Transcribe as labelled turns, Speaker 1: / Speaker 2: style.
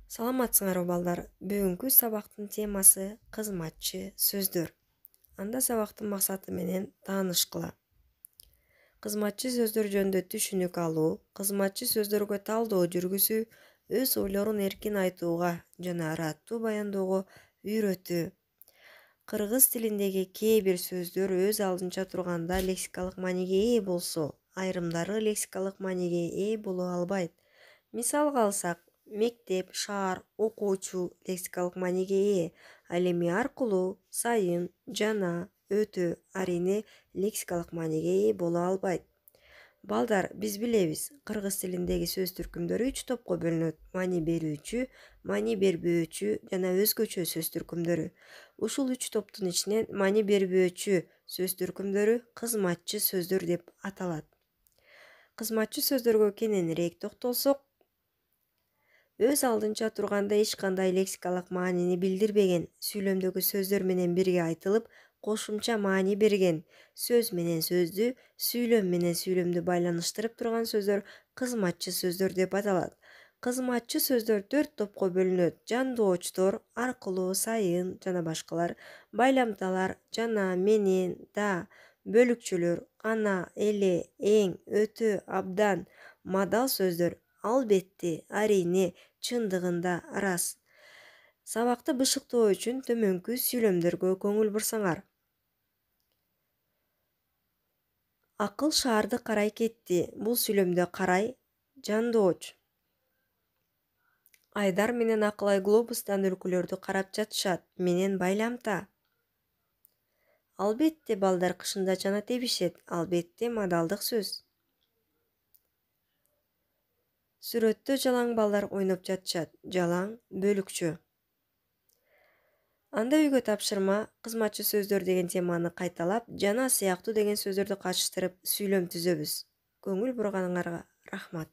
Speaker 1: Саламатсыңарбы балдар. Бүгүнкү сабактын темасы кызматчы сөздөр. Анда сабактын максаты менен таанышкыла. Кызматчы сөздөр жөнүндө түшүнүк алуу, кызматчы сөздөргө талдоо жүргүзүү, өз ойлорун эркин айтууга жана ыраттуу баяндоого үйрөтүү. Кыргыз тилиндеги кээ бир сөздөр өз алдынча турганда лексикалык мааниге ээ болсо, айрымдары лексикалык мааниге ээ боло албайт. Мисалга алсак, мектеп, шаар, окуучу лексикалык мааниге ээ, ал эми аркылуу, сайын, жана, өтө, арине лексикалык мааниге ээ боло албайт. Балдар, биз билебиз, кыргыз тилиндеги сөз түркүмдөрү 3 топко бөлүнөт: маани берүүчү, маани бербөөчү жана өзгөчө сөз түркүмдөрү. Ушул 3 топтун ичинен маани бербөөчү сөз түркүмдөрү кызматчы сөздөр деп аталат. Кызматчы сөздөргө кененирээк токтолсок, өз алдынча турганда эч кандай лексикалык маанини билдирбеген, сүйлөмдөгү сөздөр менен бирге айтылып, кошумча маани берген, сөз менен сөздү, сүйлөм менен сүйлөмдү байланыштырып турган сөздөр кызматчы сөздөр деп аталат. Кызматчы сөздөр 4 топко бөлүнөт: жандоочтор, аркылуу, сайын жана башкалар, байламталар, жана, менен, да, бөлүкчөлөр, ана, эле, эң, өтө, абдан, мадал сөздөр, албетте, арине, чындыгында, ырас. Сабакты бышыктоо үчүн төмөнкү сүйлөмдөргө көңүл бурсаңар. Акыл шаарды карай кетти. Бул сүйлөмдө карай жандооч. Айдар менен Акылай глобустан өлкөлөрдү карап жатышат. Менен байламта. Албетте балдар кышында чана тебишет. Албетте мадалдык сөз. Сүрөттө жалаң балдар ойноп жатышат. Жалаң бөлүкчө. Анда үйгө тапшырма: кызматчы сөздөр деген теманы кайталап, жана сыяктуу деген сөздөрдү катыштырып сүйлөм түзөбүз. Көңүл бурганыңарга рахмат.